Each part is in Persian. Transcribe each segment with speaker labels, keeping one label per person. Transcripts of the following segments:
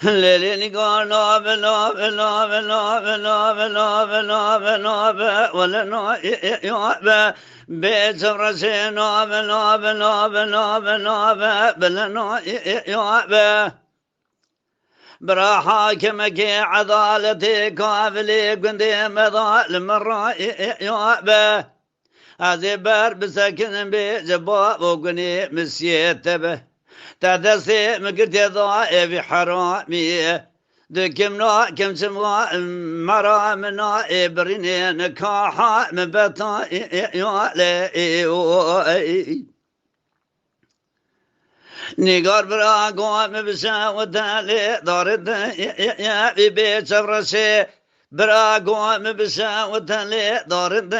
Speaker 1: ليلي قالوا بلا بلا بلا بلا بلا بلا بلا بلا ولا نوبة بيت رسينا بلا بلا بلا بلا بلا نوبة برا حاكمك عدالتي كافلي قندي مظالم الرأي هذه بار بسكن بجباب وقني مسيت به تدسي مقرتي ضائف حرامي دكمنا كم سموا مرامنا إبريني نكاحا من بطا نيقار برا قوام بسا ودالي دارد يا بيت سفرسي برا قوام بسا ودالي دارد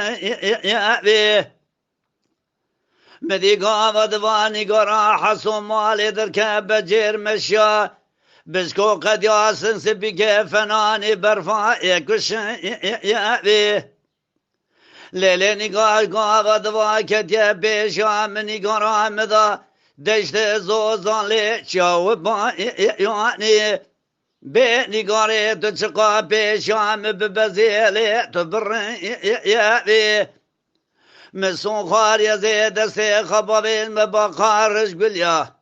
Speaker 1: يا بي مدي قاوة دواني قرا حسو مالي دركب بجير مشيا بسكو قد ياسن سبك فناني برفا يكش يا بي ليلي قاوة دوا كتيا بيشا مني قرا مدا دشت زوزان لي شاوبا يعني بيني قاري تشقا بيشام ببزيلي تبر يا بي مسون خار يا زيد سي خبابين مبقارش قليا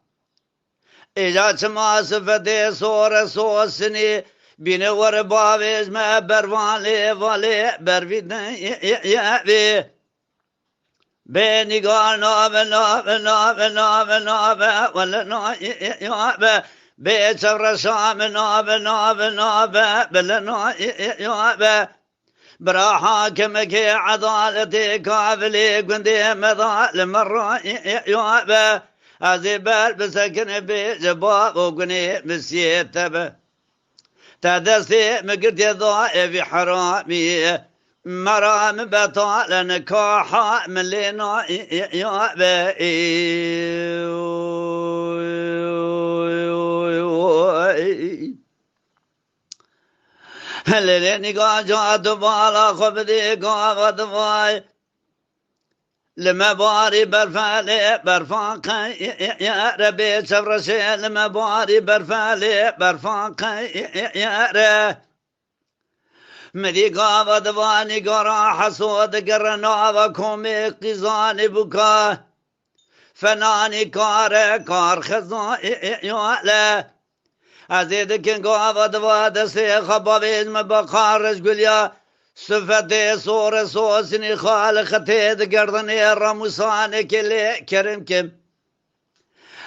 Speaker 1: إجا تما سفتي صور سوسني بين ورباويز ما بروان لي والي برويدن يا بي بيني قال نوب نوب نوب نوب نوب ولا نوب بيت الرسام نوب نوب نوب بلا نوب برا حاكمك عدالتي كافلي قندي مظالم الرأي هذه بال بسكن بجباب وقني مسيت به تدسي مقرتي ضائف حرامي مرام بطال نكاحا من لنا هللني قاجات بالا خبدي قاغد واي لما باري برفالي برفاق يا ربي سفرسي لما باري برفالي برفاق يا ربي مدي قاوة دواني قرا حسود قرنا وكومي قزاني بكا فناني كار خزان يوالا عزيدك قاوة دواد سي خبابيز مبقارش قليا سفتي صور سوسني خالختي دقردني رموساني كلي كرم كم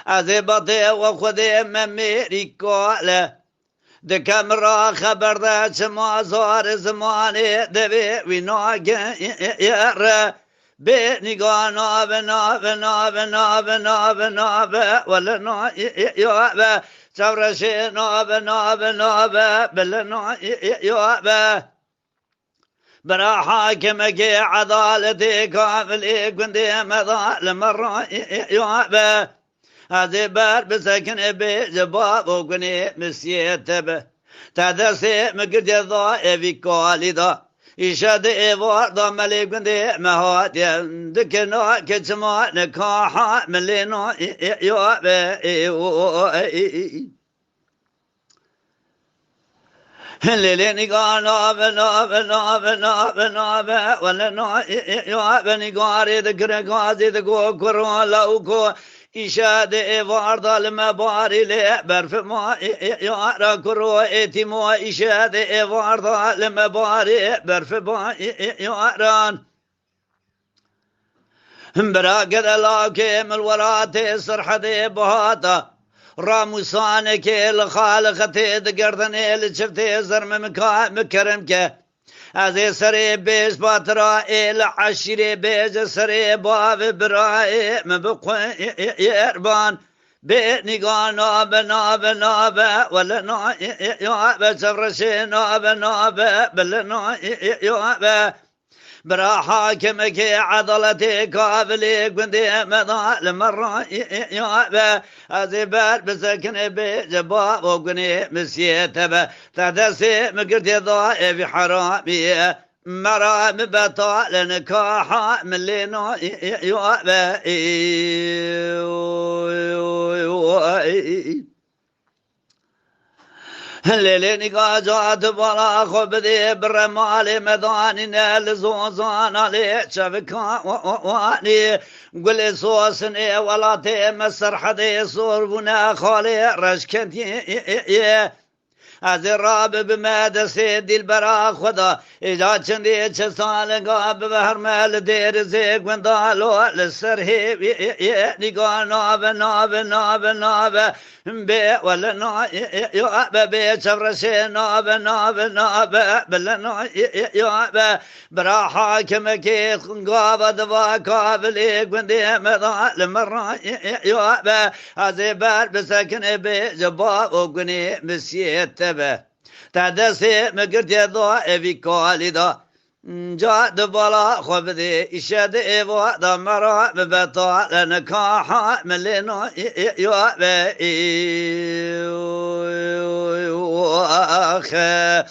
Speaker 1: عزيبتي وخذي مميري كوالا دكم را خبر ده چما زار زمانه دوی ویناگ یاره به نگاه ناب ناب ناب ناب ناب ناب ولا نا یابه چورش ناب ناب ناب بلا نا یابه برا حاکمك عدالتي كافلي قندي مظالم الرأي يابه هذه بار بسكن بجباب وقني مسيت به تدسي مقرد ضائف كوالدا إشاد إيوار ضملي قندي مهات دكنا كتما نكاحا من لنا يوابي ليلي قال ناب ناب ناب ناب ناب ولا ناب يوابي قاري ذكر قاضي ذكو كرو لوكو إشاد إيوار ظالم باري لي برف ما يارا كرو إتمو إشاد إيوار ظالم باري برف ما ياران براقد لاكي من وراتي سرحدي بهاتا راموسانك الخالقتي دقردني لشفتي زرم مكرمك هذه سري بيش باترا العشري بيش سري باب براي مبقى يربان بيني قال ناب ناب ناب ولا ناب سفرشي ناب ناب بلا ناب برا حاكمك عضلتي كافلي قندي مظالم الرأي هذه بار بسكن بجباب وقني مسيت به تدسي مقرتي ضائف حرامي مرام بطال نكاحا من لينو الليلين قاجات بلا خبدي برمال مداني لزوزان علي شبكا واني قل صوصني ولا تمسر حدي صوربنا خالي رشكنتي از راب بمد سید البرا خدا اجا چندی چه سال قاب به هر مل دیر زیگ من دالو لسر هی نگاه ناب ناب ناب ناب به ولا نا یا به چفرش ناب ناب ناب بلا نا یا برا حاکم که قاب دوا کابلی گندی مدال مرا یا از بر بسکن به جباب و گنی مسیت تدسي مقرد يضوء في كالدا جاد بلا خبدي إشاد إيوا دمرا ببطا لنكاحا ملينو يوابي أخي